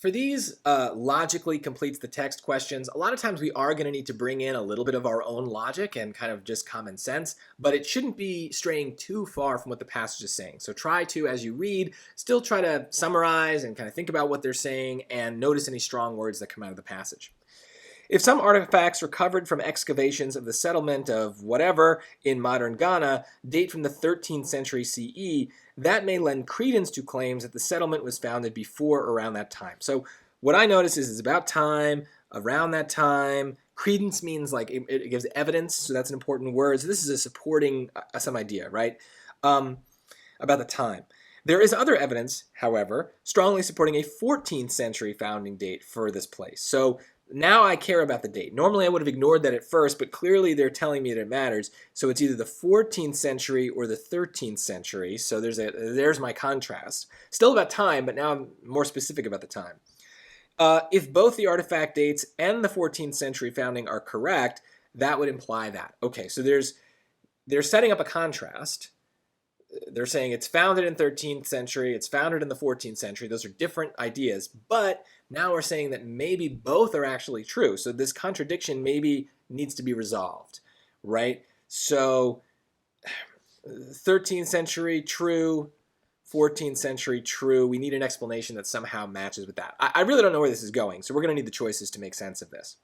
For these logically completes the text questions, a lot of times we are going to need to bring in a little bit of our own logic and kind of just common sense, but it shouldn't be straying too far from what the passage is saying. So try to, as you read, still try to summarize and kind of think about what they're saying and notice any strong words that come out of the passage. If some artifacts recovered from excavations of the settlement of whatever in modern Ghana date from the 13th century CE, that may lend credence to claims that the settlement was founded before or around that time. So what I notice is it's about time, around that time. Credence means like it gives evidence, so that's an important word. So this is a supporting some idea, right, about the time. There is other evidence, however, strongly supporting a 14th century founding date for this place. So now I care about the date. Normally I would have ignored that at first, but clearly they're telling me that it matters. So it's either the 14th century or the 13th century. So there's my contrast. Still about time, but now I'm more specific about the time. If both the artifact dates and the 14th century founding are correct, that would imply that. Okay, so they're setting up a contrast. They're saying it's founded in 13th century, it's founded in the 14th century. Those are different ideas, but now we're saying that maybe both are actually true. So this contradiction maybe needs to be resolved, right? So 13th century, true. 14th century, true. We need an explanation that somehow matches with that. I really don't know where this is going, so we're going to need the choices to make sense of this.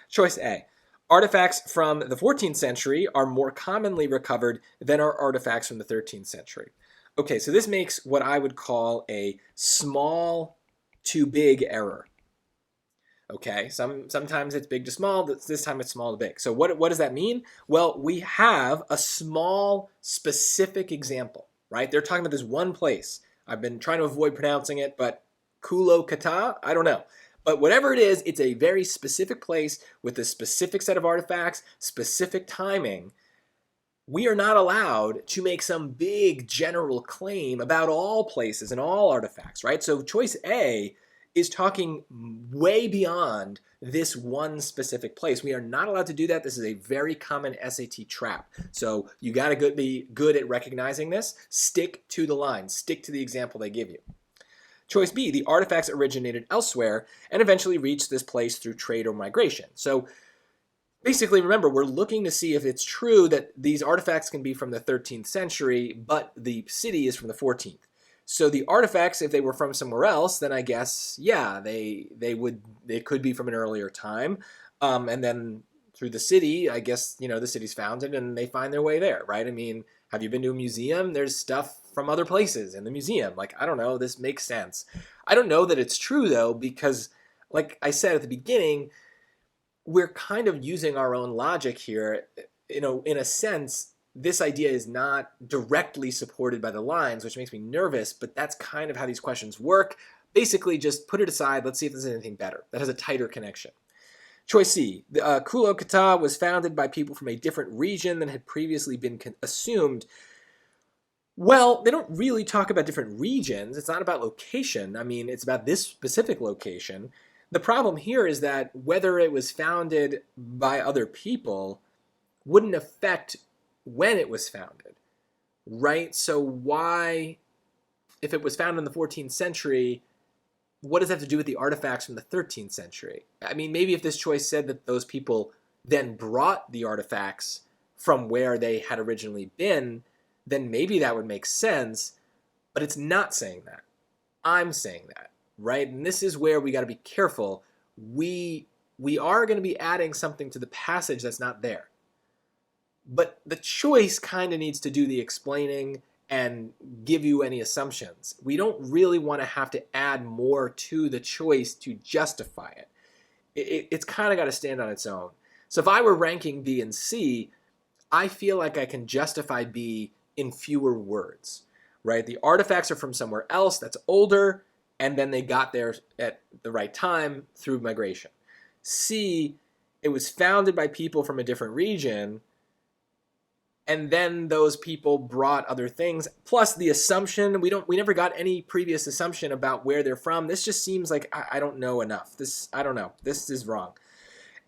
Choice A. Artifacts from the 14th century are more commonly recovered than are artifacts from the 13th century. Okay, so this makes what I would call a small to big error. Okay, sometimes it's big to small, this time it's small to big. So what does that mean? Well, we have a small specific example, right? They're talking about this one place. I've been trying to avoid pronouncing it, but Kulo Kata? I don't know. But whatever it is, it's a very specific place with a specific set of artifacts, specific timing. We are not allowed to make some big general claim about all places and all artifacts, right? So choice A is talking way beyond this one specific place. We are not allowed to do that. This is a very common SAT trap. So you got to be good at recognizing this. Stick to the line. Stick to the example they give you. Choice B, the artifacts originated elsewhere and eventually reached this place through trade or migration. So basically, remember, we're looking to see if it's true that these artifacts can be from the 13th century, but the city is from the 14th. So the artifacts, if they were from somewhere else, then I guess, yeah, they could be from an earlier time. And then through the city, I guess, the city's founded and they find their way there, right? I mean, have you been to a museum? There's stuff from other places in the museum. Like, I don't know, this makes sense. I don't know that it's true, though, because, like I said at the beginning, we're kind of using our own logic here. In a sense, this idea is not directly supported by the lines, which makes me nervous, but that's kind of how these questions work. Basically, just put it aside. Let's see if there's anything better that has a tighter connection. Choice C, the Kulo Kata was founded by people from a different region than had previously been assumed. Well, they don't really talk about different regions. It's not about location. I mean, it's about this specific location. The problem here is that whether it was founded by other people wouldn't affect when it was founded, right? So why, if it was founded in the 14th century, what does that have to do with the artifacts from the 13th century? I mean, maybe if this choice said that those people then brought the artifacts from where they had originally been, then maybe that would make sense, but it's not saying that. I'm saying that, right? And this is where we got to be careful. We are going to be adding something to the passage that's not there. But the choice kind of needs to do the explaining and give you any assumptions. We don't really want to have to add more to the choice to justify it. It's kind of got to stand on its own. So if I were ranking B and C, I feel like I can justify B in fewer words, right? The artifacts are from somewhere else that's older, and then they got there at the right time through migration. C, it was founded by people from a different region, and then those people brought other things, plus the assumption, we never got any previous assumption about where they're from. This just seems like, I don't know enough. I don't know. This is wrong.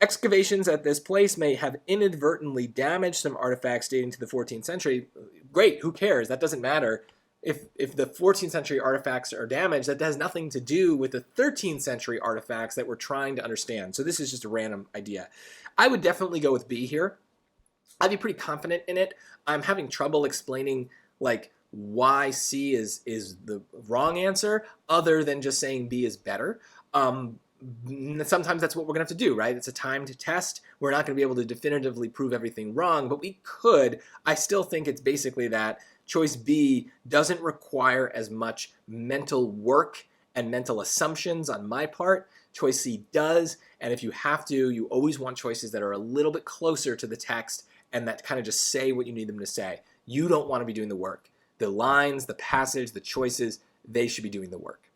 Excavations at this place may have inadvertently damaged some artifacts dating to the 14th century. Great, who cares? That doesn't matter. if the 14th century artifacts are damaged, that has nothing to do with the 13th century artifacts that we're trying to understand. So this is just a random idea. I would definitely go with B here. I'd be pretty confident in it. I'm having trouble explaining like why C is the wrong answer, other than just saying B is better. Sometimes that's what we're gonna have to do, right? It's a timed test. We're not gonna be able to definitively prove everything wrong, but we could. I still think it's basically that choice B doesn't require as much mental work and mental assumptions on my part. Choice C does, and if you have to, you always want choices that are a little bit closer to the text and that kind of just say what you need them to say. You don't want to be doing the work. The lines, the passage, the choices, they should be doing the work.